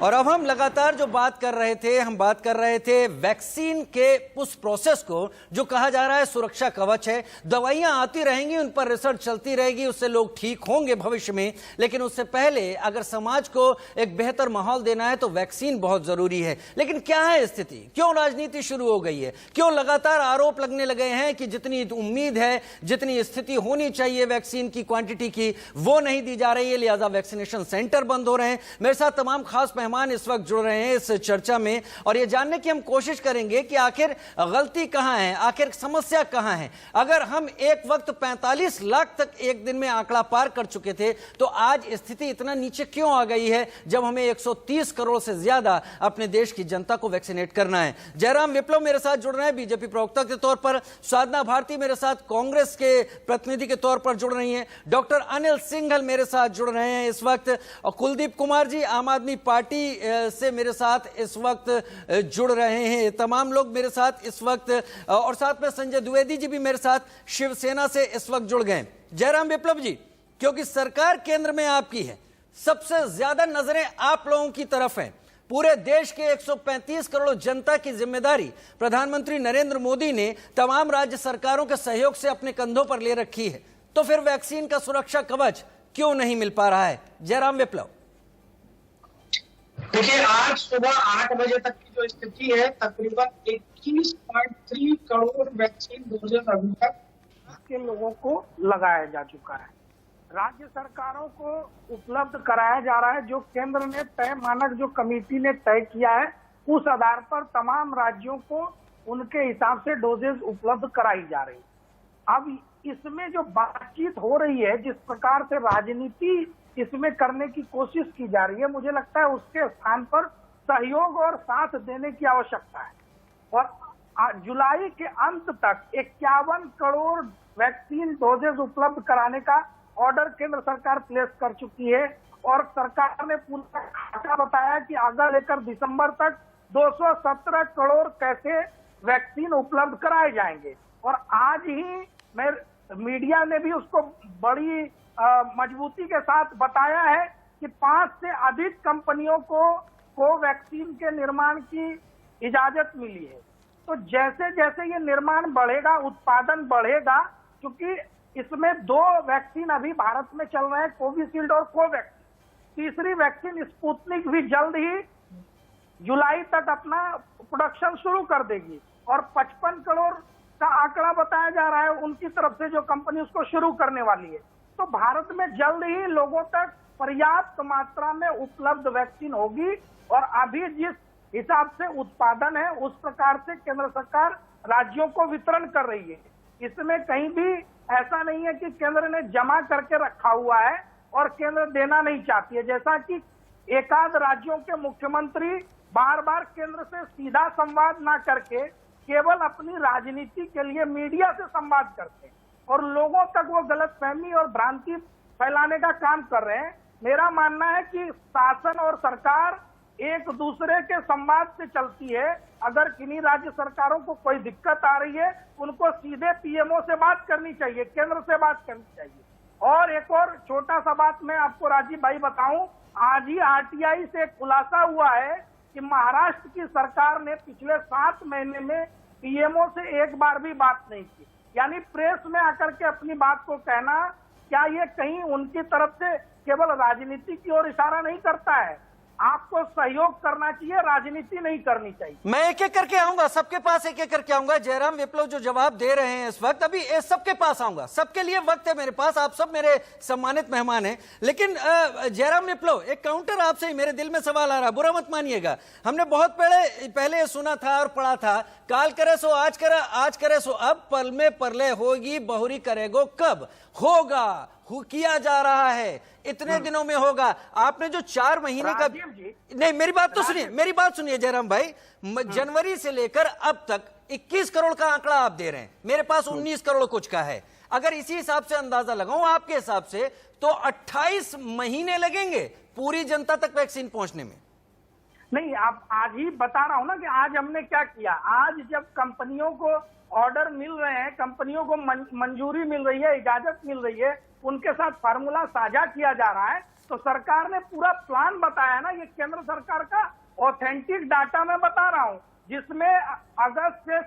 और अब हम लगातार जो बात कर रहे थे, हम बात कर रहे थे वैक्सीन के उस प्रोसेस को जो कहा जा रहा है सुरक्षा कवच है। दवाइयां आती रहेंगी, उन पर रिसर्च चलती रहेगी, उससे लोग ठीक होंगे भविष्य में, लेकिन उससे पहले अगर समाज को एक बेहतर माहौल देना है तो वैक्सीन बहुत जरूरी है। लेकिन क्या है स्थिति? क्यों राजनीति शुरू हो गई है? क्यों लगातार आरोप लगने लगे हैं कि जितनी उम्मीद है, जितनी स्थिति होनी चाहिए वैक्सीन की क्वांटिटी की, वो नहीं दी जा रही है, लिहाजा वैक्सीनेशन सेंटर बंद हो रहे हैं। मेरे साथ तमाम खास मेहमान इस वक्त जुड़ रहे हैं इस चर्चा में और ये जानने की हम कोशिश करेंगे कि आखिर गलती कहां है, आखिर समस्या कहां है। अगर हम एक वक्त 45 लाख तक एक दिन में आंकड़ा पार कर चुके थे तो आज स्थिति इतना नीचे क्यों आ गई है जब हमें 130 करोड़ से ज्यादा अपने देश की जनता को वैक्सीनेट करना है। जयराम विप्लव मेरे साथ जुड़ रहे हैं बीजेपी प्रवक्ता के तौर पर, साधना भारती मेरे साथ कांग्रेस के प्रतिनिधि के तौर पर जुड़ रही हैं, डॉक्टर अनिल सिंघल मेरे साथ जुड़ रहे हैं इस वक्त, और कुलदीप कुमार जी आम आदमी पार्टी से मेरे साथ इस वक्त जुड़ रहे हैं। तमाम लोग मेरे साथ इस वक्त, और साथ में संजय द्विवेदी जी भी मेरे साथ शिवसेना से इस वक्त जुड़ गए। जयराम विप्लव जी, क्योंकि सरकार केंद्र में आपकी है, सबसे ज्यादा नजरें आप लोगों की तरफ हैं, पूरे देश के 135 करोड़ जनता की जिम्मेदारी प्रधानमंत्री नरेंद्र मोदी ने तमाम राज्य सरकारों के सहयोग से अपने कंधों पर ले रखी है, तो फिर वैक्सीन का सुरक्षा कवच क्यों नहीं मिल पा रहा है? जयराम विप्लव। देखिए, आज सुबह 8 बजे तक की जो स्थिति है, तकरीबन 21.3 करोड़ वैक्सीन डोजेस अभी तक के लोगों को लगाया जा चुका है। राज्य सरकारों को उपलब्ध कराया जा रहा है। जो केंद्र ने तय मानक, जो कमेटी ने तय किया है, उस आधार पर तमाम राज्यों को उनके हिसाब से डोजेस उपलब्ध कराई जा रही है। अब इसमें जो बातचीत हो रही है, जिस प्रकार से राजनीति इसमें करने की कोशिश की जा रही है, मुझे लगता है उसके स्थान पर सहयोग और साथ देने की आवश्यकता है। और जुलाई के अंत तक 51 करोड़ वैक्सीन डोजेज उपलब्ध कराने का ऑर्डर केंद्र सरकार प्लेस कर चुकी है और सरकार ने पूरा खाका बताया कि आगे लेकर दिसंबर तक 217 करोड़ कैसे वैक्सीन उपलब्ध कराए जाएंगे। और आज ही मैं मीडिया ने भी उसको बड़ी मजबूती के साथ बताया है कि 5 से अधिक कंपनियों को कोवैक्सीन के निर्माण की इजाजत मिली है। तो जैसे जैसे ये निर्माण बढ़ेगा, उत्पादन बढ़ेगा, क्योंकि इसमें 2 वैक्सीन अभी भारत में चल रहे हैं, कोविशील्ड और कोवैक्सीन। तीसरी वैक्सीन स्पुतनिक भी जल्द ही जुलाई तक अपना प्रोडक्शन शुरू कर देगी और 55 करोड़ का आंकड़ा बताया जा रहा है उनकी तरफ से, जो कंपनी उसको शुरू करने वाली है। तो भारत में जल्द ही लोगों तक पर्याप्त मात्रा में उपलब्ध वैक्सीन होगी और अभी जिस हिसाब से उत्पादन है उस प्रकार से केंद्र सरकार राज्यों को वितरण कर रही है। इसमें कहीं भी ऐसा नहीं है कि केंद्र ने जमा करके रखा हुआ है और केंद्र देना नहीं चाहती है। जैसा कि एकाध राज्यों के मुख्यमंत्री बार बार केंद्र से सीधा संवाद ना करके केवल अपनी राजनीति के लिए मीडिया से संवाद करते हैं और लोगों तक वो गलतफहमी और भ्रांति फैलाने का काम कर रहे हैं। मेरा मानना है कि शासन और सरकार एक दूसरे के संवाद से चलती है। अगर किन्हीं राज्य सरकारों को कोई दिक्कत आ रही है, उनको सीधे पीएमओ से बात करनी चाहिए, केंद्र से बात करनी चाहिए। और एक और छोटा सा बात मैं आपको राजीव भाई बताऊं, आज ही आरटीआई से खुलासा हुआ है कि महाराष्ट्र की सरकार ने पिछले 7 महीने में पीएमओ से एक बार भी बात नहीं की। यानी प्रेस में आकर के अपनी बात को कहना, क्या ये कहीं उनकी तरफ से केवल राजनीति की ओर इशारा नहीं करता है? आपको सहयोग करना चाहिए, राजनीति नहीं करनी चाहिए। मैं एक एक करके आऊंगा, सबके पास एक एक करके आऊंगा। जयराम विप्लव जो जवाब दे रहे हैं इस वक्त, अभी सबके पास आऊंगा, सबके लिए वक्त है मेरे पास, आप सब मेरे सम्मानित मेहमान हैं। लेकिन जयराम विप्लव, एक काउंटर आपसे ही मेरे दिल में सवाल आ रहा, बुरा मत मानिएगा। हमने बहुत पहले सुना था और पढ़ा था, काल करे सो आज करे, आज करे सो अब, पल में परले होगी, बहुरी करेगो कब। होगा, किया जा रहा है, इतने दिनों में होगा। आपने जो 4 महीने का, नहीं मेरी बात तो सुनिए, मेरी बात सुनिए जयराम भाई, जनवरी से लेकर अब तक 21 करोड़ का आंकड़ा आप दे रहे हैं, मेरे पास 19 करोड़ कुछ का है। अगर इसी हिसाब से अंदाजा लगाऊं आपके हिसाब से, तो 28 महीने लगेंगे पूरी जनता तक वैक्सीन पहुंचने में। नहीं, आप आज ही बता रहा हूं ना कि आज हमने क्या किया। आज जब कंपनियों को ऑर्डर मिल रहे हैं, कंपनियों को मंजूरी मिल रही है, इजाजत मिल रही है, उनके साथ फार्मूला साझा किया जा रहा है। तो सरकार ने पूरा प्लान बताया ना, ये केंद्र सरकार का ऑथेंटिक डाटा मैं बता रहा हूँ, जिसमें अगस्त से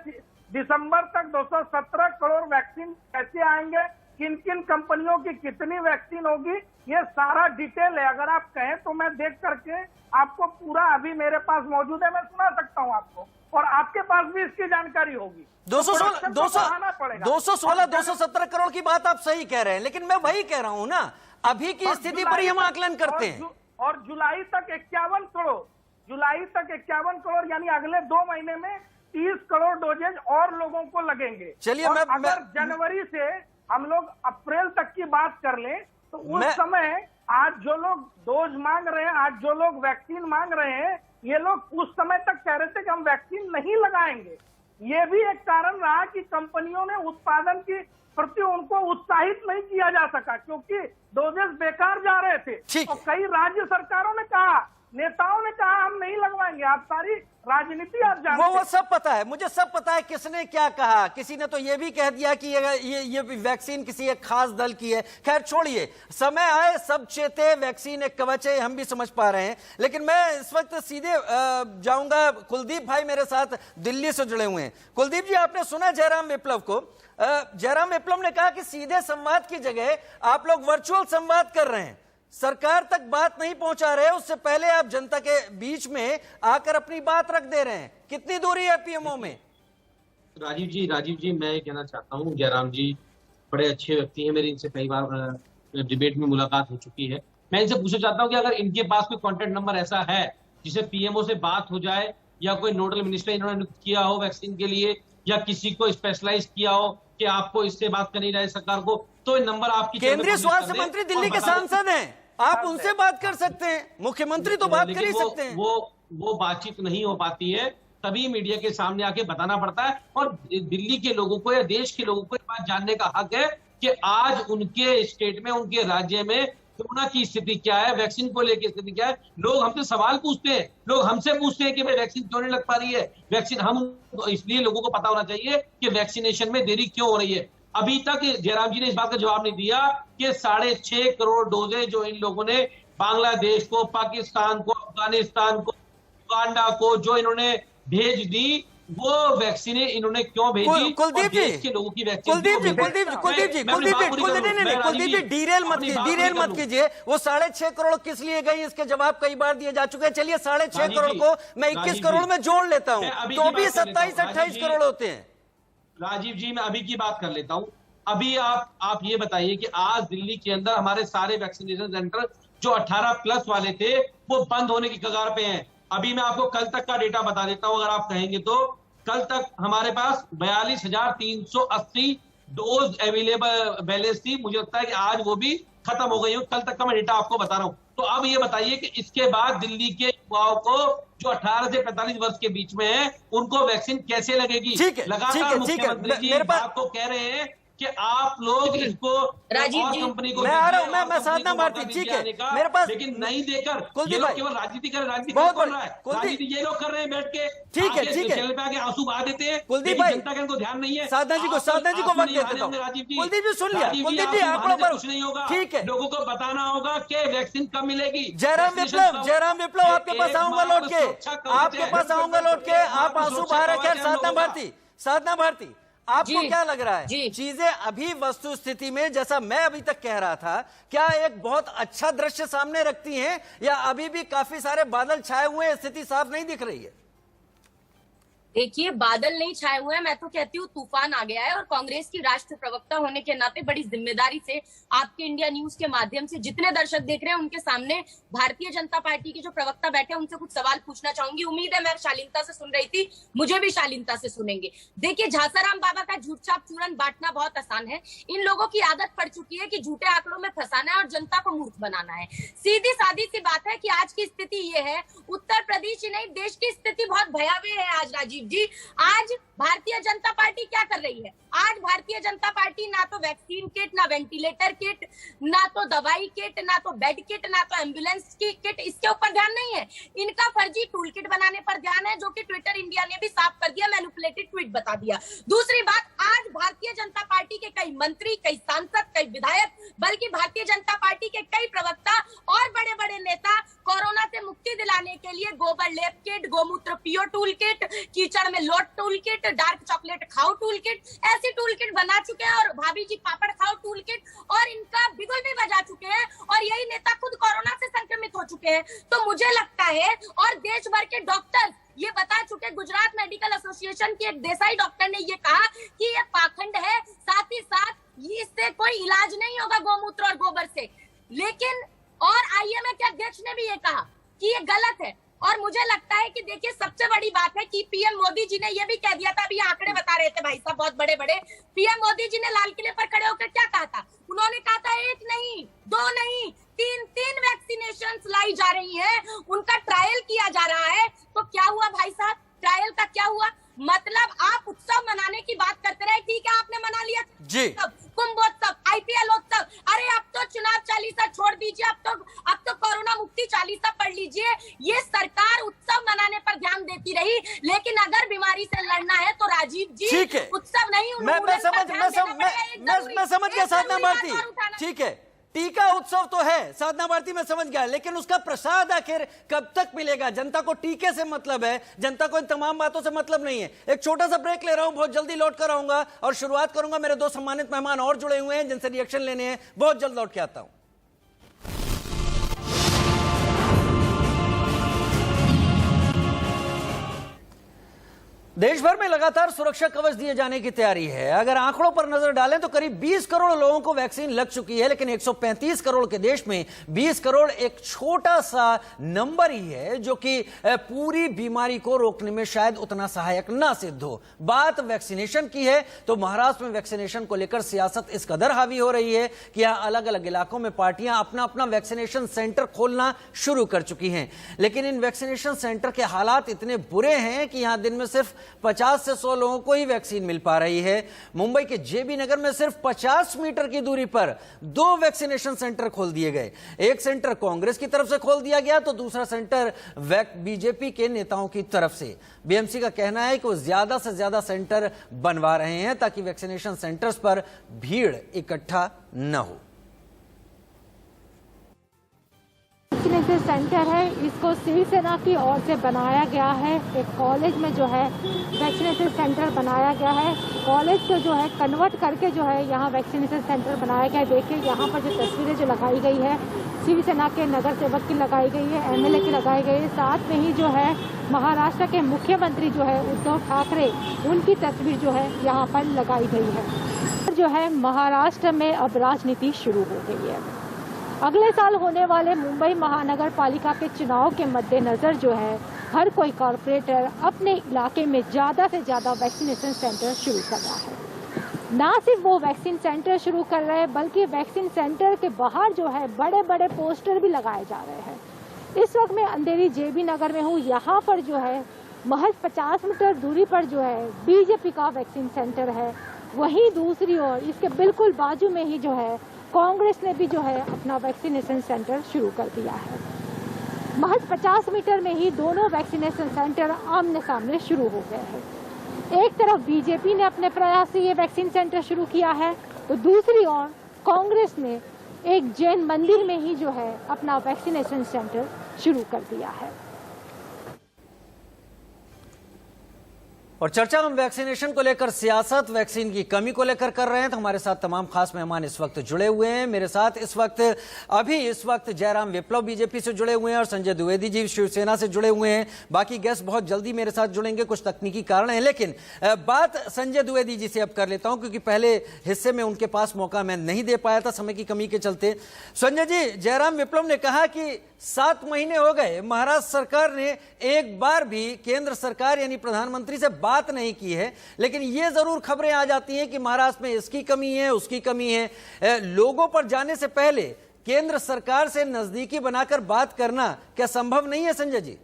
दिसंबर तक 217 करोड़ वैक्सीन कैसे आएंगे, किन किन कंपनियों की कितनी वैक्सीन होगी, ये सारा डिटेल है। अगर आप कहें तो मैं देख करके आपको पूरा अभी मेरे पास मौजूद है, मैं सुना सकता हूं आपको, और आपके पास भी इसकी जानकारी होगी। 217 करोड़ की बात आप सही कह रहे हैं, लेकिन मैं वही कह रहा हूं ना, अभी की स्थिति पर ही हम आकलन करते हैं। और जुलाई तक 51 करोड़, जुलाई तक 51 करोड़, यानी अगले 2 महीने में 30 करोड़ डोजेज और लोगों को लगेंगे। चलिए, अगर जनवरी से हम लोग अप्रैल तक की बात कर लें तो उस समय आज जो लोग डोज मांग रहे हैं, आज जो लोग वैक्सीन मांग रहे हैं, ये लोग उस समय तक कह रहे थे कि हम वैक्सीन नहीं लगाएंगे। ये भी एक कारण रहा कि कंपनियों ने उत्पादन की प्रति उनको उत्साहित नहीं किया जा सका, क्योंकि डोजेस बेकार जा रहे थे। और कई राज्य सरकारों ने कहा, नेताओं ने कहा हम नहीं लगवाएंगे। आप सारी राजनीति आप जानते हैं। वो सब पता है, मुझे सब पता है किसने क्या कहा। किसी ने तो ये भी कह दिया कि ये वैक्सीन किसी एक खास दल की है। खैर छोड़िए, समय आए सब चेते, वैक्सीन एक कवच है, हम भी समझ पा रहे हैं। लेकिन मैं इस वक्त सीधे जाऊंगा, कुलदीप भाई मेरे साथ दिल्ली से जुड़े हुए हैं। कुलदीप जी, आपने सुना जयराम विप्लव को। जयराम विप्लव ने कहा कि सीधे संवाद की जगह आप लोग वर्चुअल संवाद कर रहे हैं, सरकार तक बात नहीं पहुंचा रहे, उससे पहले आप जनता के बीच में आकर अपनी बात रख दे रहे हैं। कितनी दूरी है पीएमओ में? राजीव जी मैं कहना चाहता हूं, जयराम जी बड़े अच्छे व्यक्ति हैं, मेरी इनसे कई बार डिबेट में मुलाकात हो चुकी है। मैं इनसे पूछना चाहता हूं कि अगर इनके पास कोई कॉन्टेक्ट नंबर ऐसा है जिसे पीएमओ से बात हो जाए, या कोई नोडल मिनिस्टर इन्होंने नियुक्त किया हो वैक्सीन के लिए, या किसी को स्पेशलाइज किया हो कि आपको इससे बात करनी रहे सरकार को, तो ये नंबर आपकी केंद्रीय स्वास्थ्य मंत्री दिल्ली के सांसद हैं, आप उनसे बात कर सकते हैं। मुख्यमंत्री तो बात कर ही सकते हैं। वो बातचीत नहीं हो पाती है, तभी मीडिया के सामने आके बताना पड़ता है। और दिल्ली के लोगों को या देश के लोगों को ये बात जानने का हक है कि आज उनके स्टेट में, उनके राज्य में कोरोना की स्थिति क्या है, वैक्सीन को लेकर स्थिति क्या है। लोग हमसे सवाल पूछते हैं, लोग हमसे पूछते हैं कि भाई वैक्सीन क्यों नहीं लग पा रही है। वैक्सीन हम, इसलिए लोगों को पता होना चाहिए कि वैक्सीनेशन में देरी क्यों हो रही है। अभी तक जयराम जी ने इस बात का जवाब नहीं दिया कि 6.5 करोड़ डोजेज जो इन लोगों ने बांग्लादेश को, पाकिस्तान को, अफगानिस्तान को, उगांडा को जो इन्होंने भेज दी, वो वैक्सीन इन्होंने क्यों भेजी? कुलदीप जी, के लोगों की वैक्सीन कुलदीप जी डीरेल मत कीजिए। वो 6.5 करोड़ किस लिए गई, इसके जवाब कई बार दिए जा चुके हैं। चलिए 6.5 करोड़ को मैं 21 करोड़ में जोड़ लेता हूँ, तो भी 27-28 करोड़ होते हैं। राजीव जी, मैं अभी की बात कर लेता हूं। अभी आप ये बताइए कि आज दिल्ली के अंदर हमारे सारे वैक्सीनेशन सेंटर जो 18+ वाले थे, वो बंद होने की कगार पे हैं। अभी मैं आपको कल तक का डेटा बता देता हूं, अगर आप कहेंगे तो। कल तक हमारे पास 42,380 डोज अवेलेबल बैलेंस थी। मुझे लगता है कि आज वो भी खत्म हो गई हो। कल तक का मैं डेटा आपको बता रहा हूं। तो अब ये बताइए कि इसके बाद दिल्ली के युवाओं को जो 18 से 45 वर्ष के बीच में है, उनको वैक्सीन कैसे लगेगी? लगातार मुख्यमंत्री जी इस बात को कह रहे हैं कि आप लोग इसको राजीव जी, कंपनी को, मैं आ रहा हूं, मैं साधना भारती, ठीक है, मेरे पास, लेकिन नहीं देकर कुलदीप ये लोग भाई केवल राजनीति कर रहे हैं, राजनीति ये लोग कर रहे हैं बैठ के। ठीक है चैनल पे आके आंसू बहा देते हैं। कुलदीप भाई, जनता का इनको ध्यान नहीं है। साधना जी को वक्त देता हूं। कुलदीप जी सुन लिया, कुलदीप जी आप कुछ नहीं होगा, ठीक है, लोगों को बताना होगा कि वैक्सीन कब मिलेगी। जयराम विप्लव आपके पास आऊंगा लौट के, आपके पास आऊंगा लौट के, आप आंसू बहा रहे हैं। साधना भारती, आपको क्या लग रहा है, चीजें अभी वस्तु स्थिति में जैसा मैं अभी तक कह रहा था, क्या एक बहुत अच्छा दृश्य सामने रखती हैं, या अभी भी काफी सारे बादल छाए हुए हैं, स्थिति साफ नहीं दिख रही है? देखिए, बादल नहीं छाए हुए हैं, मैं तो कहती हूँ तूफान आ गया है। और कांग्रेस की राष्ट्रीय प्रवक्ता होने के नाते बड़ी जिम्मेदारी से आपके इंडिया न्यूज के माध्यम से जितने दर्शक देख रहे हैं उनके सामने भारतीय जनता पार्टी के जो प्रवक्ता बैठे हैं उनसे कुछ सवाल पूछना चाहूंगी। उम्मीद है, मैं शालीनता से सुन रही थी, मुझे भी शालीनता से सुनेंगे। देखिए, झांसाराम बाबा का झूठ छाप चूरन बांटना बहुत आसान है। इन लोगों की आदत पड़ चुकी है कि झूठे आंकड़ों में फंसाना है और जनता को मूर्ख बनाना है। सीधी सादी सी बात है कि आज की स्थिति ये है, उत्तर प्रदेश ही नहीं देश की स्थिति बहुत भयावह है आज। राजीव जी, आज भारतीय जनता पार्टी क्या कर रही है? आज भारतीय जनता पार्टी ना तो वैक्सीन किट, ना वेंटिलेटर किट, ना तो दवाई किट, ना तो बेड किट, ना तो एम्बुलेंस की किट, इसके ऊपर ध्यान नहीं है। इनका फर्जी टूल किट बनाने पर ध्यान है, जो कि ट्विटर इंडिया ने भी साफ कर दिया, मैनिपुलेटेड ट्वीट बता दिया। दूसरी बात, आज भारतीय जनता पार्टी के कई मंत्री, कई सांसद, कई विधायक, बल्कि भारतीय जनता पार्टी के कई प्रवक्ता और बड़े बड़े नेता कोरोना से मुक्ति दिलाने के लिए गोबर लेप किट, गोमूत्र पियो टूल किट, कीचड़ में लोट टूल किट, डार्क चॉकलेट खाओ टूल किट, ऐसी टूल किट बना चुके हैं, और भाभी जी पापड़ खाओ टूल किट, और इनका बिगुल भी बजा चुके हैं, और यही नेता खुद कोरोना से संक्रमित हो चुके हैं। तो मुझे लगता है, और देश भर के डॉक्टर ये बता चुके, गुजरात मेडिकल एसोसिएशन के एक देसाई डॉक्टर ने ये कहा कि ये पाखंड है, साथ ही साथ इससे कोई इलाज नहीं होगा गोमूत्र और गोबर से। लेकिन और आईएमए के अध्यक्ष ने भी ये कहा कि ये गलत है। और मुझे लगता है कि देखिए, सबसे बड़ी बात है कि पीएम मोदी जी ने ये भी कह दिया था, अभी आंकड़े बता रहे थे भाई साहब बहुत बड़े बड़े। पीएम मोदी जी ने लाल किले पर खड़े होकर क्या कहा था? उन्होंने कहा था 1 नहीं, 2 नहीं, 3 वैक्सीनेशन लाई जा रही है, उनका ट्रायल किया जा रहा है। तो क्या हुआ भाई साहब? ट्रायल का क्या हुआ? मतलब आप उत्सव मनाने की बात करते रहे, ठीक है, आपने मना लिया जी, कुंभोत्सव, आईपीएल-उत्सव, अरे अब तो चुनाव चालीसा छोड़ दीजिए, अब तो कोरोना मुक्ति चालीसा पढ़ लीजिए। ये सरकार उत्सव मनाने पर ध्यान देती रही, लेकिन अगर बीमारी से लड़ना है तो राजीव जी ठीक है, उत्सव नहीं, मैं समझ गया साधना भारती, ठीक है, टीका उत्सव तो है साधना भारती, मैं समझ गया, लेकिन उसका प्रसाद आखिर कब तक मिलेगा? जनता को टीके से मतलब है, जनता को इन तमाम बातों से मतलब नहीं है। एक छोटा सा ब्रेक ले रहा हूं, बहुत जल्दी लौट कर आऊंगा और शुरुआत करूंगा। मेरे 2 सम्मानित मेहमान और जुड़े हुए हैं जिनसे रिएक्शन लेने हैं, बहुत जल्द लौट के आता हूं। देश भर में लगातार सुरक्षा कवच दिए जाने की तैयारी है। अगर आंकड़ों पर नजर डालें तो करीब 20 करोड़ लोगों को वैक्सीन लग चुकी है, लेकिन 135 करोड़ के देश में 20 करोड़ एक छोटा सा नंबर ही है जो कि पूरी बीमारी को रोकने में शायद उतना सहायक ना सिद्ध हो। बात वैक्सीनेशन की है तो महाराष्ट्र में वैक्सीनेशन को लेकर सियासत इस कदर हावी हो रही है कि यहां अलग अलग इलाकों में पार्टियां अपना अपना वैक्सीनेशन सेंटर खोलना शुरू कर चुकी हैं। लेकिन इन वैक्सीनेशन सेंटर के हालात इतने बुरे हैं कि यहां दिन में सिर्फ 50 से 100 लोगों को ही वैक्सीन मिल पा रही है। मुंबई के जेबी नगर में सिर्फ 50 मीटर की दूरी पर 2 वैक्सीनेशन सेंटर खोल दिए गए। एक सेंटर कांग्रेस की तरफ से खोल दिया गया तो दूसरा सेंटर बीजेपी के नेताओं की तरफ से। बीएमसी का कहना है कि वो ज्यादा से ज्यादा सेंटर बनवा रहे हैं ताकि वैक्सीनेशन सेंटर्स पर भीड़ इकट्ठा न हो। वैक्सीनेशन सेंटर है, इसको शिवसेना की ओर से बनाया गया है। एक कॉलेज में जो है वैक्सीनेशन सेंटर बनाया गया है। कॉलेज को जो है कन्वर्ट करके जो है यहाँ वैक्सीनेशन सेंटर बनाया गया है। देखिए यहाँ पर जो तस्वीरें जो लगाई गई है, शिवसेना के नगर सेवक की लगाई गई है, एमएलए की लगाई गई है। साथ में ही जो है महाराष्ट्र के मुख्यमंत्री जो है उद्धव ठाकरे, उनकी तस्वीर जो है यहाँ पर लगाई गई है। जो है महाराष्ट्र में अब राजनीति शुरू हो गई है। अगले साल होने वाले मुंबई महानगर पालिका के चुनाव के मद्देनजर जो है हर कोई कॉरपोरेटर अपने इलाके में ज़्यादा से ज़्यादा वैक्सीनेशन सेंटर शुरू कर रहा है। ना सिर्फ वो वैक्सीन सेंटर शुरू कर रहे हैं, बल्कि वैक्सीन सेंटर के बाहर जो है बड़े बड़े पोस्टर भी लगाए जा रहे हैं। इस वक्त मैं अंधेरी जेबी नगर में हूँ। यहाँ पर जो है महज 50 मीटर दूरी पर जो है बीजेपी का वैक्सीन सेंटर है। वहीं दूसरी ओर इसके बिल्कुल बाजू में ही जो है कांग्रेस ने भी जो है अपना वैक्सीनेशन सेंटर शुरू कर दिया है। महज 50 मीटर में ही दोनों वैक्सीनेशन सेंटर आमने सामने शुरू हो गए हैं। एक तरफ बीजेपी ने अपने प्रयास से ये वैक्सीन सेंटर शुरू किया है, तो दूसरी ओर कांग्रेस ने एक जैन मंदिर में ही जो है अपना वैक्सीनेशन सेंटर शुरू कर दिया है। और चर्चा हम वैक्सीनेशन को लेकर, सियासत वैक्सीन की कमी को लेकर कर रहे हैं। तो हमारे साथ तमाम खास मेहमान इस वक्त जुड़े हुए हैं। मेरे साथ इस वक्त जयराम विप्लव बीजेपी से जुड़े हुए हैं और संजय द्विवेदी जी शिवसेना से जुड़े हुए हैं। बाकी गेस्ट बहुत जल्दी मेरे साथ जुड़ेंगे, कुछ तकनीकी कारण है। लेकिन बात संजय द्विवेदी जी से अब कर लेता हूं क्योंकि पहले हिस्से में उनके पास मौका मैं नहीं दे पाया था समय की कमी के चलते। संजय जी, जयराम विप्लव ने कहा कि 7 महीने हो गए महाराष्ट्र सरकार ने एक बार भी केंद्र सरकार यानी प्रधानमंत्री से बात नहीं की है, लेकिन ये जरूर खबरें आ जाती हैं कि महाराष्ट्र में इसकी कमी है, उसकी कमी है। लोगों पर जाने से पहले केंद्र सरकार से नजदीकी बनाकर बात करना क्या संभव नहीं है संजय जी?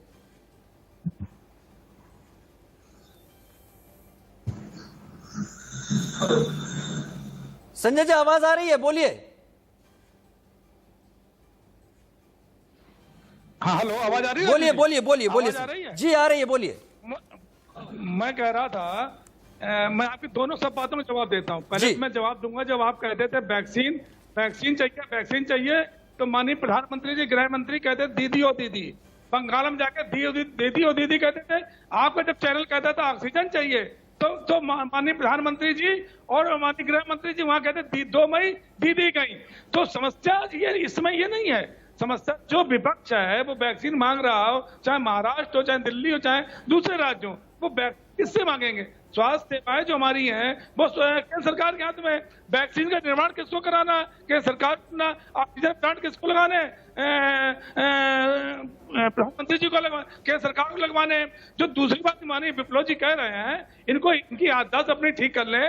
संजय जी आवाज आ रही है, बोलिए। हाँ हेलो, आवाज आ रही है? बोलिए बोलिए बोलिए बोलिए आवाज आ रही है? जी आ रही है, बोलिए। मैं कह रहा था मैं आपकी दोनों सब बातों में जवाब देता हूँ। पहले जी। मैं जवाब दूंगा जब आप कहते थे वैक्सीन चाहिए तो माननीय प्रधानमंत्री जी, गृह मंत्री कहते थे दीदी ओ दीदी, बंगाल में जाके दीदी ओ दीदी कहते थे। आपका जब चैनल कहता था ऑक्सीजन चाहिए तो माननीय प्रधानमंत्री जी और माननीय गृह मंत्री जी वहां कहते 2 मई दीदी गई। तो समस्या ये इसमें ये नहीं है। समस्या जो विपक्ष है वो वैक्सीन मांग रहा हो, चाहे महाराष्ट्र हो, चाहे दिल्ली हो, चाहे दूसरे राज्य हो, वो किससे मांगेंगे? स्वास्थ्य सेवाएं जो हमारी हैं वो केंद्र सरकार के हाथ में। वैक्सीन का निर्माण किसको कराना है? केंद्र सरकार ना। ऑक्सीजन प्लांट किसको लगाने हैं? प्रधानमंत्री जी को लगवाने, केंद्र सरकार को लगवाने हैं। जो दूसरी बात माननीय विप्लव जी कह रहे हैं, इनको इनकी याददाश्त अपनी ठीक कर ले।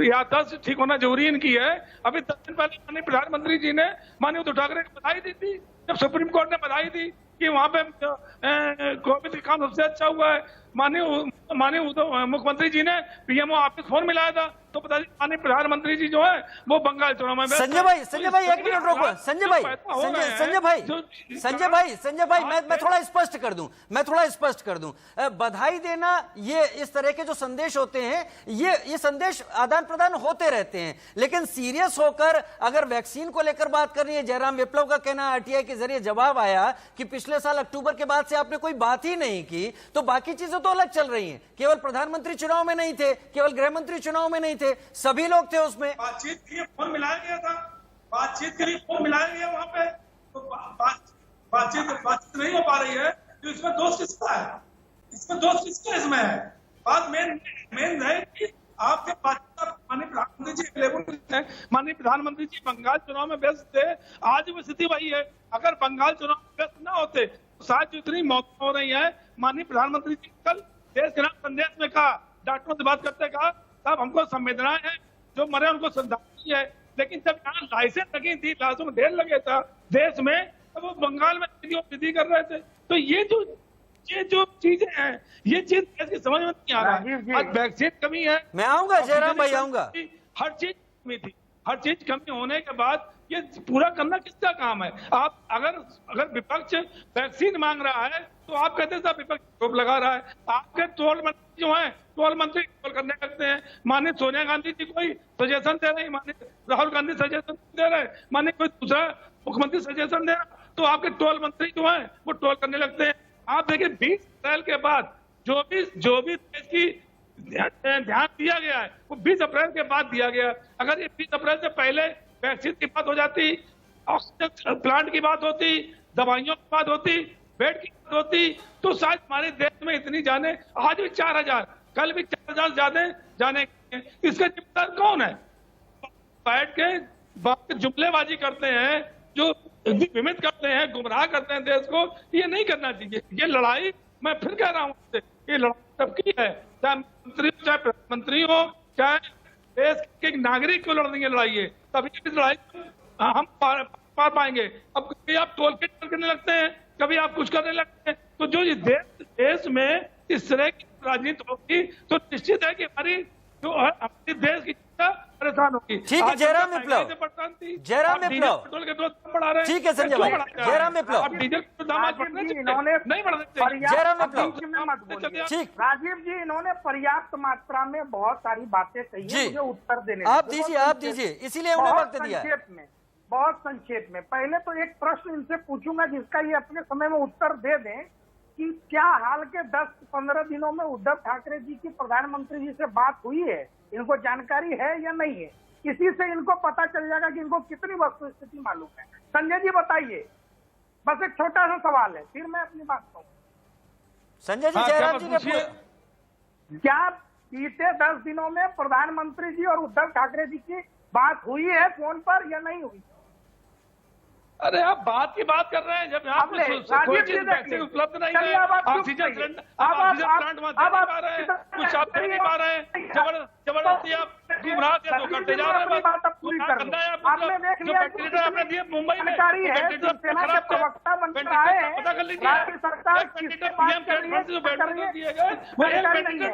याददाश्त ठीक होना जरूरी इनकी है। अभी 10 दिन पहले माननीय प्रधानमंत्री जी ने माननीय उद्धव ठाकरे को बधाई दी थी, जब सुप्रीम कोर्ट ने बधाई दी कि वहां पे कोविड का काम सबसे अच्छा हुआ है। माननीय मुख्यमंत्री जी ने पीएमओ ऑफिस फोन मिलाया था, तो पता माननीय प्रधानमंत्री जी जो है वो बंगाल चुनाव में। संजय भाई एक मिनट रोको। संजय भाई मैं थोड़ा स्पष्ट कर दूं। बधाई देना, ये इस तरह के जो संदेश होते हैं, ये संदेश आदान प्रदान होते रहते हैं, लेकिन सीरियस होकर अगर वैक्सीन को लेकर बात करनी है, जयराम विप्लव का कहना आरटीआई के जरिए जवाब आया कि पिछले साल अक्टूबर के बाद से आपने कोई बात ही नहीं की, तो बाकी चीजें तो अलग चल रही हैं। केवल प्रधानमंत्री चुनाव में नहीं थे, केवल गृह मंत्री चुनाव में नहीं थे, सभी लोग थे उसमें। बातचीत के लिए फोन मिलाया गया था, बातचीत के लिए फोन मिलाया गया वहां पे, तो बातचीत नहीं हो पा रही है। तो इसमें दोष किसका है? इसमें है बात मेन है कि आपके माननीय प्रधानमंत्री जी अवेलेबल है। माननीय प्रधानमंत्री जी बंगाल चुनाव में व्यस्त थे, आज भी स्थिति वही है। अगर बंगाल चुनाव में व्यस्त न होते तो शायद जो इतनी मौत हो रही है। माननीय प्रधानमंत्री जी कल देश के नाम संदेश में कहा, डॉक्टरों से बात करते कहा, साहब हमको संवेदनाएं हैं, जो मरे उनको श्रद्धांजलि है। लेकिन जब यहाँ लाइसेंस लगी थी, लाशों में ढेर लगे था देश में, तो वो बंगाल में विधि कर रहे थे। तो ये जो चीजें हैं, ये चीज कैसे समझ में नहीं आ रहा है। आज वैक्सीन कमी है, मैं आऊंगा जयराम भाई, आऊंगा। हर चीज कमी थी, हर चीज कमी होने के बाद ये पूरा करना किसका काम है? आप अगर विपक्ष वैक्सीन मांग रहा है तो आप कहते हैं विपक्ष टोप लगा रहा है। आपके टोल मंत्री जो हैं, टोल मंत्री टोल करने लगते हैं। माननीय सोनिया गांधी जी कोई सजेशन दे रहे हैं, माननीय राहुल गांधी सजेशन दे रहे हैं, माननीय कोई दूसरा मुख्यमंत्री सजेशन दे रहा है, तो आपके टोल मंत्री जो है वो टोल करने लगते हैं। आप देखिए 20 अप्रैल के बाद जो भी देश की ध्यान दिया गया है वो 20 अप्रैल के बाद दिया गया। अगर ये 20 अप्रैल से पहले वैक्सीन की बात हो जाती, ऑक्सीजन प्लांट की बात होती, दवाइयों की बात होती, बेड की बात होती, तो शायद हमारे देश में इतनी जाने, आज भी 4000, कल भी 4000 जाने। इसका जिम्मेदार कौन है? बैठ के जुमलेबाजी करते हैं, जो विमित करते हैं, गुमराह करते हैं देश को। ये नहीं करना चाहिए। ये लड़ाई, मैं फिर कह रहा हूँ, ये लड़ाई सबकी है, चाहे मंत्री चाहे प्रधानमंत्री हो, चाहे देश के नागरिक को लड़नी है लड़ाई है, तभी इस लड़ाई हम पार पाएंगे। अब कभी आप टोल के करने लगते हैं, कभी आप कुछ करने लगते हैं, तो जो ये देश में इस तरह की राजनीति होगी तो निश्चित है कि हमारी देश की परेशान होगी। ठीक है जयराम विप्लव, ठीक है संजय भाई, जयराम विप्लव, नहीं बढ़ सकते। जयराम विप्लव, ठीक। राजीव जी, इन्होंने पर्याप्त मात्रा में बहुत सारी बातें कही है, मुझे उत्तर देने आप दीजिए, इसीलिए उन्हें वक्त दिया। बहुत संक्षेप में पहले तो एक प्रश्न इनसे पूछूंगा जिसका ये अपने समय में उत्तर दे दें कि क्या हाल के 10-15 दिनों में उद्धव ठाकरे जी की प्रधानमंत्री जी से बात हुई है? इनको जानकारी है या नहीं है? इसी से इनको पता चल जाएगा कि इनको कितनी वस्तुस्थिति मालूम है। संजय जी बताइए, बस एक छोटा सा सवाल है, फिर मैं अपनी बात कहूँ। संजय जी, जयराम जी ने क्या बीते 10 दिनों में प्रधानमंत्री जी और उद्धव ठाकरे जी की बात हुई है फोन पर या नहीं हुई? अरे आप बात की बात कर रहे हैं, जब यहाँ पे कोई चीज वैक्सीन उपलब्ध नहीं है, ऑक्सीजन प्लांट वहां दे नहीं पा रहे हैं, कुछ आप दे नहीं पा रहे हैं, जबरदस्ती आप गुमराह से तो करते जा रहे हैं। पूरी कर लो। आपने देख लिया आपने दिए मुंबई में जानकारी है, शिवसेना के प्रवक्ता बनकर आए हैं, पता कर लीजिए राज्य सरकार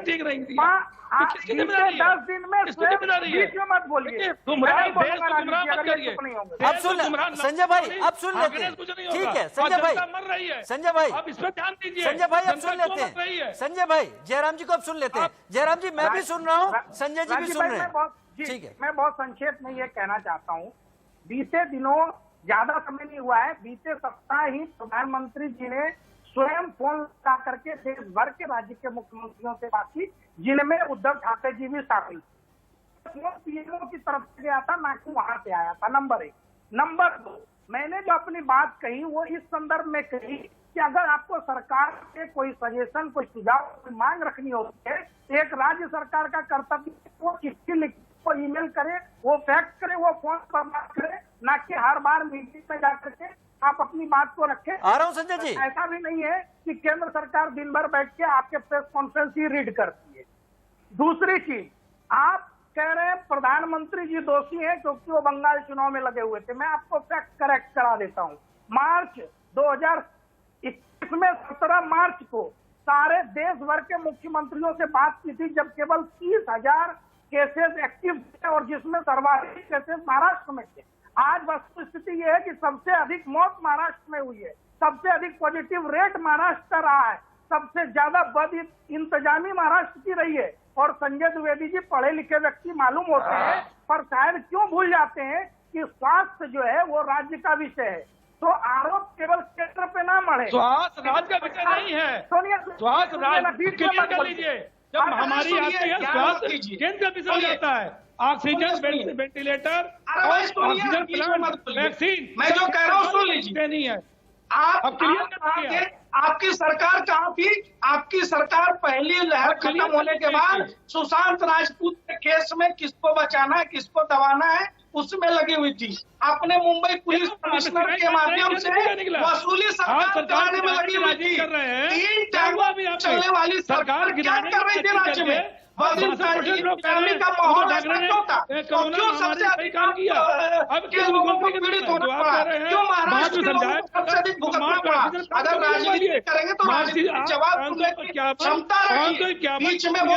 ठीक नहीं थी। बीते 10 दिन में स्वयं बीच में मत बोलिए, अब सुन संजय भाई, अब सुन लेते हैं, ठीक है संजय भाई, संजय भाई, आप इस पर ध्यान दीजिए। संजय भाई अब सुन लेते हैं, संजय भाई जयराम जी को अब सुन लेते हैं। जयराम जी मैं भी सुन रहा हूँ, संजय जी भी सुन रहे हैं, ठीक है। मैं बहुत संक्षेप में ये कहना चाहता हूँ, बीते दिनों ज्यादा समय नहीं हुआ है, बीते सप्ताह ही प्रधानमंत्री जी ने स्वयं फोन लगा करके देश भर के राज्य के मुख्यमंत्रियों से बात की, जिनमें उद्धव ठाकरे जी भी शामिल। फोन पीएमओ की तरफ से गया था, ना कि वहां से आया था, नंबर 1। नंबर 2, मैंने जो अपनी बात कही वो इस संदर्भ में कही कि अगर आपको सरकार से कोई सजेशन, कोई सुझाव, कोई मांग रखनी होती है, एक राज्य सरकार का कर्तव्य वो चिट्ठी लिख, वो ईमेल करे, वो फैक्स करे, वो फोन पर बात करे, ना कि हर बार मीटिंग में जाकर के आप अपनी बात को रखें। आ रहा हूं संजय जी। ऐसा भी नहीं है कि केंद्र सरकार दिन भर बैठ के आपके प्रेस कॉन्फ्रेंस ही रीड करती है। दूसरी चीज, आप कह रहे हैं प्रधानमंत्री जी दोषी हैं क्योंकि वो बंगाल चुनाव में लगे हुए थे। मैं आपको फैक्ट करेक्ट करा देता हूं। मार्च 2021 में 17 मार्च को सारे देश भर के मुख्यमंत्रियों से बात की थी, जब केवल 30,000 केसेस एक्टिव थे और जिसमें सर्वाधिक केसेस महाराष्ट्र में थे। आज वस्तुस्थिति यह है कि सबसे अधिक मौत महाराष्ट्र में हुई है, सबसे अधिक पॉजिटिव रेट महाराष्ट्र का रहा है, सबसे ज्यादा बद इंतजामी महाराष्ट्र की रही है। और संजय द्विवेदी जी पढ़े लिखे व्यक्ति मालूम होते हैं, पर शायद क्यों भूल जाते हैं कि स्वास्थ्य जो है वो राज्य का विषय है। तो आरोप केवल केंद्र पे ना मढ़े। स्वास्थ्य राज्य का विषय नहीं है, सोनिया, स्वास्थ्य राज्य क्लियर कर लीजिए। जब महामारी आती है स्वास्थ्य केंद्र का विषय जाता है। Oxygen, ventilator, oxygen plant, vaccine, मैं जो कह रहा हूँ सुन लीजिए। नहीं है। आपकी सरकार कहाँ थी? आपकी सरकार पहली लहर खत्म होने के बाद सुशांत राजपूत के केस में किसको बचाना है, किसको दबाना है, उसमें लगी हुई थी। आपने मुंबई पुलिस कमिश्नर के माध्यम से वसूली सरकार कराने में लगी हुई थी। 3 टर्म चलने वाली सरकार क्या कर रही थी राज्य में? का माहौल था, क्यों सबसे अधिक काम किया? अब के लोगों को पीड़ित होना पड़ा, क्यों महाराष्ट्र के लोगों को सबसे अधिक भुगतना पड़ा? अगर राजनीति करेंगे तो राजनीति जवाब देने की क्षमता रखिए। बीच में वो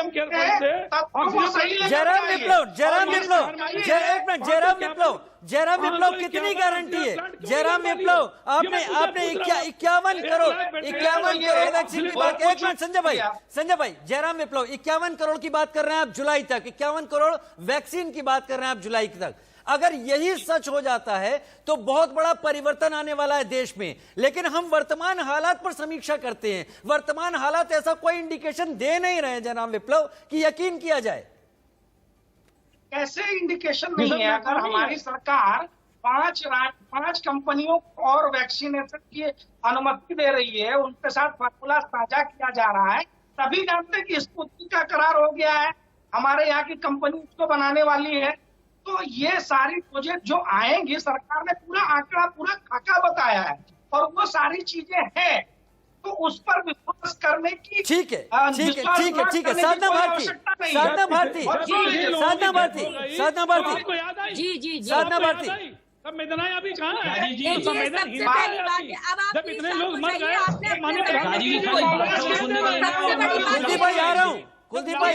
जयराम विप्लव कितनी गारंटी है? जयराम विप्लव आपने 51 करोड़ वैक्सीन की बात। एक मिनट संजय भाई, जयराम विप्लव 51 करोड़ की बात कर रहे हैं आप जुलाई तक, 51 करोड़ वैक्सीन की बात कर रहे हैं आप जुलाई तक। अगर यही सच हो जाता है तो बहुत बड़ा परिवर्तन आने वाला है देश में। लेकिन हम वर्तमान हालात पर समीक्षा करते हैं, वर्तमान हालात ऐसा कोई इंडिकेशन दे नहीं रहे हैं जनाब विप्लव कि यकीन किया जाए। कैसे इंडिकेशन नहीं है? अगर हमारी सरकार 5 कंपनियों को और वैक्सीनेशन की अनुमति दे रही है, उनके साथ फार्मूला साझा किया जा रहा है, तभी जानते हैं कि स्पुतनिक का करार हो गया है, हमारे यहाँ की कंपनी उसको बनाने वाली है। तो ये सारी प्रोजेक्ट जो आएंगी, सरकार ने पूरा आंकड़ा, पूरा खाका बताया है और वो सारी चीजें हैं, तो उस पर विश्वास करने की ठीक है। साधना भारती तब मैदान अभी कहाँ है? जब इतने लोग मर गए, कुलदीप भाई आ रहा हूँ। कुलदीप भाई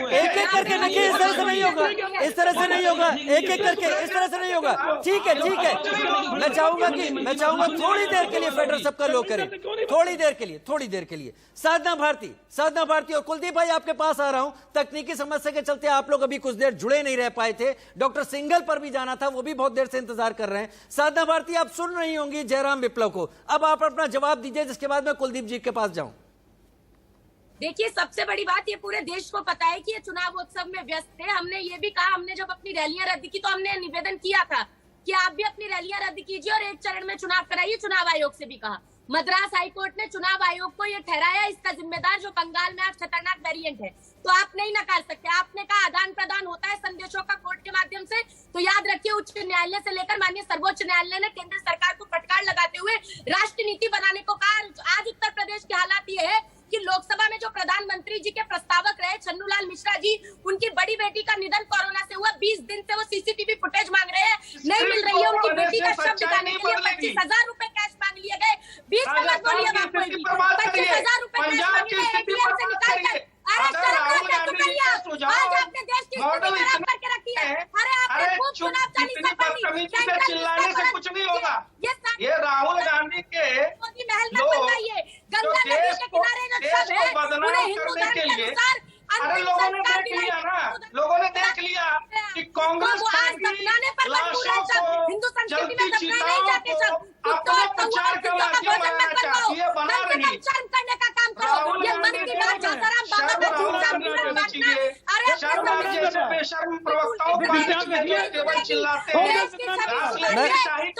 एक एक करके देखिए, इस तरह से नहीं होगा, इस तरह से नहीं होगा, एक एक करके इस तरह से नहीं होगा। ठीक है मैं चाहूंगा थोड़ी देर के लिए फेडरल सबका लोग करें, थोड़ी देर के लिए। साधना भारती और कुलदीप भाई आपके पास आ रहा हूं। तकनीकी समस्या के चलते आप लोग अभी कुछ देर जुड़े नहीं रह पाए थे, डॉक्टर सिंघल पर भी जाना था, वो भी बहुत देर से इंतजार कर रहे हैं। साधना भारती आप सुन रही होंगी जयराम विप्लव को, अब आप अपना जवाब दीजिए, जिसके बाद मैं कुलदीप जी के पास जाऊं। देखिए, सबसे बड़ी बात ये पूरे देश को पता है कि ये चुनाव उत्सव में व्यस्त थे। हमने ये भी कहा, हमने जब अपनी रैलियां रद्द की तो हमने निवेदन किया था कि आप भी अपनी रैलियां रद्द कीजिए और एक चरण में चुनाव कराइए। चुनाव आयोग से भी कहा। मद्रास हाईकोर्ट ने चुनाव आयोग को ये ठहराया इसका जिम्मेदार जो बंगाल में आज खतरनाक वेरिएंट है। तो आप नहीं नकार सकते। आपने कहा आदान प्रदान होता है संदेशों का कोर्ट के माध्यम से, तो याद रखिए उच्च न्यायालय से लेकर माननीय सर्वोच्च न्यायालय ने केंद्र सरकार को फटकार लगाते हुए राष्ट्रीय नीति बनाने को कहा। आज उत्तर प्रदेश के हालात ये है कि लोकसभा में जो प्रधानमंत्री जी के प्रस्तावक रहे छन्नूलाल मिश्रा जी, बेटी का निधन कोरोना से हुआ, 20 दिन से वो सीसीटीवी फुटेज मांग रहे हैं, नहीं मिल रही है उनकी बेटी का शव दिखाने के लिए 25,000 रुपए कैश मांग लिए गए। 20 में मत बोलिए बात, 25,000 रुपए कैश मांग लिए एटीएम से निकाल कर। अरे सरकार ने तो करिए, आज आपने देश की स्थिति खराब करके रखी है। अरे आपने खूब चुनाव चालीसा पढ़ी, चिल्लाने से कुछ नहीं होगा। ये राहुल गांधी के मोदी महल में बनवाइए, गंगा नदी के किनारे जो सब है पूरे हिंदू धर्म के अनुसार। अरे लोगों ने देख लिया ना, लोगों ने देख लिया कि कांग्रेस पार्टी लाशों को जलती चिताओं को अपने प्रचार का माध्यम बनाना चाहती है, बना रही। शर्म करने का काम करो। ये मन की बात जासाराम बाबा पे झूठा विरोध बांटना। अरे शर्म जैसे बेशर्म प्रवक्ताओं को केवल चिल्लाते हैं।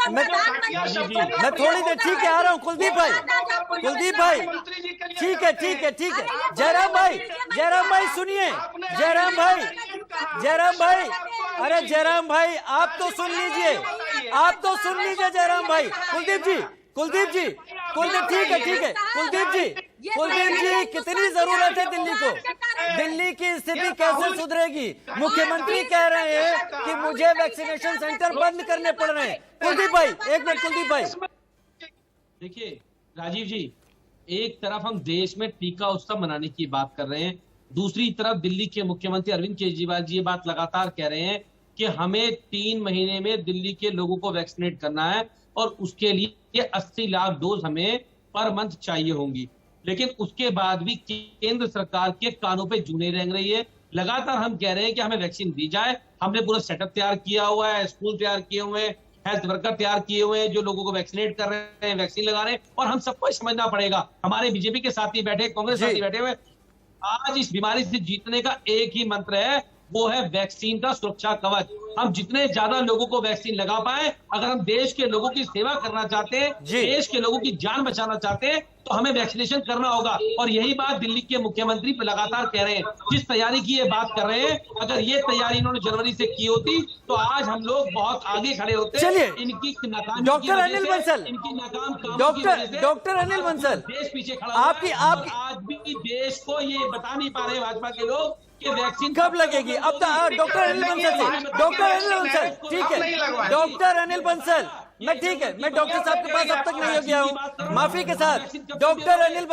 मैं थोड़ी देर, ठीक है आ रहा हूँ कुलदीप भाई, कुलदीप भाई, ठीक है ठीक है ठीक है। जयराम भाई सुनिए, जयराम भाई, अरे जयराम भाई आप तो सुन लीजिए, आप तो सुन लीजिए जयराम भाई। कुलदीप जी ठीक है कुलदीप जी कितनी जरूरत है दिल्ली को, दिल्ली की स्थिति कैसे सुधरेगी? मुख्यमंत्री कह रहे हैं कि मुझे वैक्सीनेशन सेंटर बंद करने पड़ रहे हैं। कुलदीप भाई एक मिनट, कुलदीप भाई देखिए राजीव जी, एक तरफ हम देश में टीका उत्सव मनाने की बात कर रहे हैं, दूसरी तरफ दिल्ली के मुख्यमंत्री अरविंद केजरीवाल जी ये बात लगातार कह रहे हैं कि हमें 3 महीने में दिल्ली के लोगों को वैक्सीनेट करना है और उसके लिए 80 लाख डोज हमें पर मंथ चाहिए होंगी। लेकिन उसके बाद भी केंद्र सरकार के कानों पे जूने रेंग रही है। लगातार हम कह रहे हैं कि हमें वैक्सीन दी जाए, हमने पूरा सेटअप तैयार किया हुआ है, स्कूल तैयार किए हुए हैं, हेल्थ वर्कर तैयार किए हुए हैं जो लोगों को वैक्सीनेट कर रहे हैं, वैक्सीन लगा रहे हैं। और हम सबको समझना पड़ेगा, हमारे बीजेपी के साथी बैठे, कांग्रेस साथी बैठे हुए, आज इस बीमारी से जीतने का एक ही मंत्र है, वो है वैक्सीन का सुरक्षा कवच। हम जितने ज्यादा लोगों को वैक्सीन लगा पाए, अगर हम देश के लोगों की सेवा करना चाहते हैं, देश के लोगों की जान बचाना चाहते हैं, तो हमें वैक्सीनेशन करना होगा। और यही बात दिल्ली के मुख्यमंत्री लगातार कह रहे हैं। जिस तैयारी की ये बात कर रहे हैं, अगर ये तैयारी इन्होंने जनवरी से की होती तो आज हम लोग बहुत आगे खड़े होते। चलिए इनकी नाकामी, डॉक्टर अनिल बंसल, इनकी नाकाम डॉक्टर अनिल बंसल, देश पीछे खड़ा आपकी आज भी देश को ये बता नहीं पा रहे भाजपा के लोग कि वैक्सीन कब लगेगी। अब डॉक्टर अनिल बंसल से, डॉक्टर अनिल बंसल, ठीक है डॉक्टर अनिल बंसल, मैं ठीक है, मैं डॉक्टर साहब के पास अब तक नहीं हो गया हूं, माफी के साथ। डॉक्टर अनिल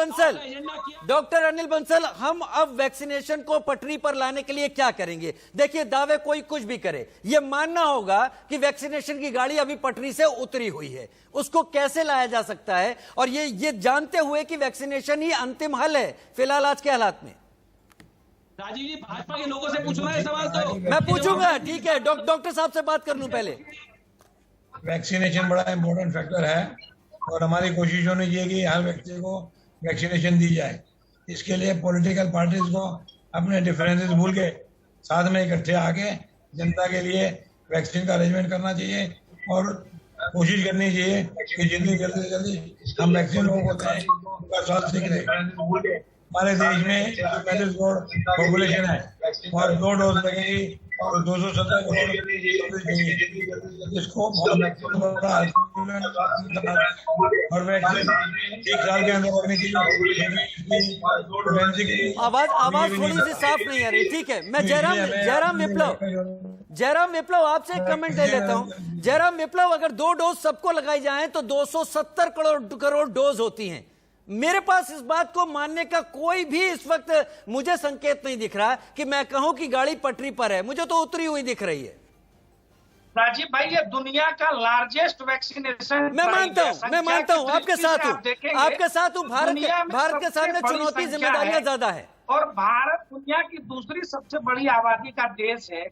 बंसल, हम अब वैक्सीनेशन को पटरी पर लाने के लिए क्या करेंगे? देखिए दावे कोई कुछ भी करे, ये मानना होगा कि वैक्सीनेशन की गाड़ी अभी पटरी से उतरी हुई है, उसको कैसे लाया जा सकता है? और ये जानते हुए कि वैक्सीनेशन ही अंतिम हल है फिलहाल आज के हालात में। राजीव जी, भाजपा के लोगों से पूछना है सवाल तो मैं पूछूंगा, ठीक है डॉक्टर साहब से बात कर लूं पहले। वैक्सीनेशन बड़ा इम्पोर्टेंट फैक्टर है और हमारी कोशिश होनी चाहिए कि हर व्यक्ति को वैक्सीनेशन दी जाए। इसके लिए पॉलिटिकल पार्टीज को अपने डिफरेंसेस भूल के साथ में इकट्ठे आके जनता के लिए वैक्सीन का अरेंजमेंट करना चाहिए और कोशिश करनी चाहिए कि जितनी जल्दी से जल्दी हम वैक्सीन लोगों को दें, उनका स्वास्थ्य के हमारे देश में 35 करोड़ पॉपुलेशन है और 2 डोज लगेगी और 217 करोड़ इसको और वैक्सीन 1 साल के अंदर लगने की आवाज थोड़ी सी साफ नहीं आ रही, ठीक है। मैं जयराम विप्लव आपसे एक कमेंट ले लेता हूं। जयराम विप्लव, अगर 2 डोज सबको लगाई जाएं तो 270 करोड़ डोज होती हैं। मेरे पास इस बात को मानने का कोई भी इस वक्त मुझे संकेत नहीं दिख रहा कि मैं कहूं कि गाड़ी पटरी पर है, मुझे तो उतरी हुई दिख रही है। राजीव भाई, ये दुनिया का लार्जेस्ट वैक्सीनेशन, मैं मानता हूं आपके साथ हूं, भारत के सामने चुनौती जिम्मेदारियां ज्यादा है और भारत दुनिया की दूसरी सबसे बड़ी आबादी का देश है,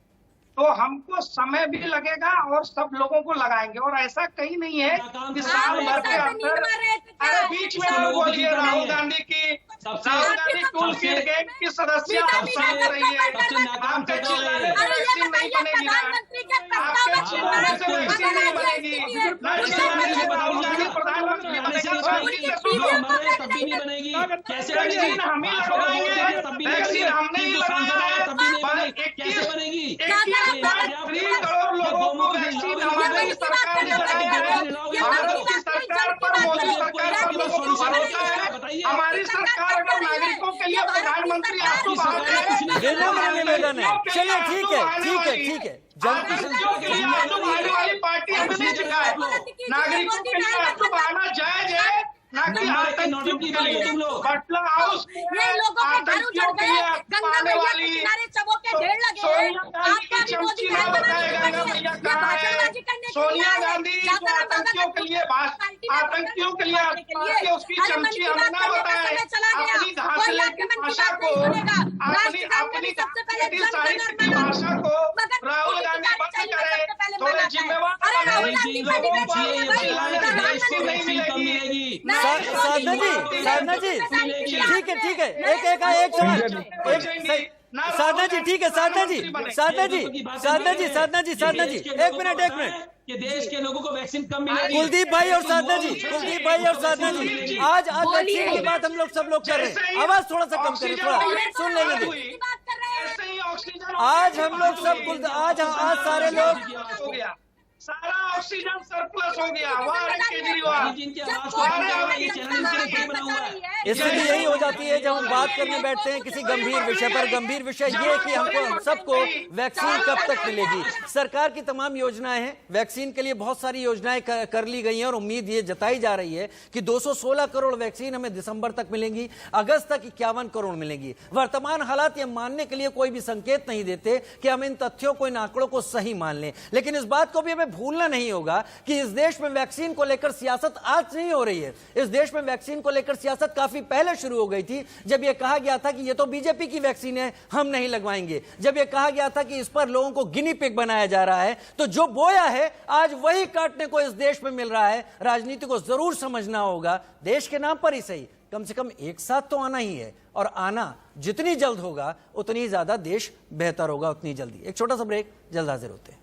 तो हमको समय भी लगेगा और सब लोगों को लगाएंगे। और ऐसा कहीं नहीं है कि साल भर के अंदर, अरे बीच में आप बोलिए Rahul Gandhi tool kit gang की सदस्य आप साथ रही है, आपके चिल्लाने से वैक्सीन नहीं बनेगी ना, आपके चिल्लाने से वैक्सीन नहीं बनेगी ना, चिल्लाने से राहुल गांधी प्रधानमंत्री बनेगी, वैक्सीन हम ही लगवाएंगे, वैक्सीन हमने ही लगाया है, 21 करोड़ लोगों को वैक्सीन हमारी सरकार ने लगाया है। भारत की सरकार पर, मोदी सरकार पर लोगों को भरोसा है हमारी सरकार अगर नागरिकों के लिए प्रधानमंत्री आपको विनम्र निवेदन है। चलिए ठीक है नागरिकों के लिए आंसू बहाने वाली पार्टी हमें नहीं सिखाए। नागरिकों के लिए आंसू बहाना जायज है, ना कि आतंकियों के लिए। पटना हाउस आतंकियों के लिए आंसू बहाने वाली सोनिया गांधी की चमची ना बताए गंगा मैया कहाँ है। सोनिया गांधी जो आतंकियों के लिए उसकी चमची हमें ना बताए। अपनी घासले की भाषा को, अपनी साहित्य की भाषा को राहुल गांधी बंद करे। थोड़े जिम्मेवार साधना जी ठीक है एक सवाल साधना जी ठीक है साधना जी एक मिनट कि देश के लोगों को वैक्सीन कम मिलेगी। कुलदीप भाई और साधना जी आज वैक्सीन की बात हम लोग सब लोग कर रहे हैं। आवाज थोड़ा सा कम करें, थोड़ा सुन लेने दे। आज हम लोग सब आज सारे लोग सारा ऑक्सीजन सरप्लस हो गया। केजरीवाल स्थिति यही हो जाती है जब हम बात करने बैठते हैं किसी गंभीर विषय पर। गंभीर विषय ये कि हम सबको वैक्सीन कब तक मिलेगी। सरकार की तमाम योजनाएं हैं, वैक्सीन के लिए बहुत सारी योजनाएं कर ली गई हैं और उम्मीद ये जताई जा रही है कि 216 करोड़ वैक्सीन हमें दिसंबर तक मिलेंगी, अगस्त तक 51 करोड़ मिलेंगी। वर्तमान हालात ये मानने के लिए कोई भी संकेत नहीं देते कि हम इन तथ्यों को, इन आंकड़ों को सही मान लें। लेकिन इस बात को भी हमें भूलना नहीं होगा कि इस देश में वैक्सीन को लेकर सियासत आज नहीं हो रही है। इस देश में वैक्सीन को लेकर सियासत काफी पहले शुरू हो गई थी, जब यह कहा गया था कि यह तो बीजेपी की वैक्सीन है, हम नहीं लगवाएंगे। जब यह कहा गया था कि इस पर लोगों को गिनी पिग बनाया जा रहा है, तो जो बोया है आज वही काटने को इस देश में मिल रहा है। राजनीति को जरूर समझना होगा, देश के नाम पर ही सही, कम से कम एक साथ तो आना ही है, और आना जितनी जल्द होगा उतनी ज्यादा देश बेहतर होगा, उतनी जल्दी। एक छोटा सा ब्रेक, जल्द हाजिर होते हैं।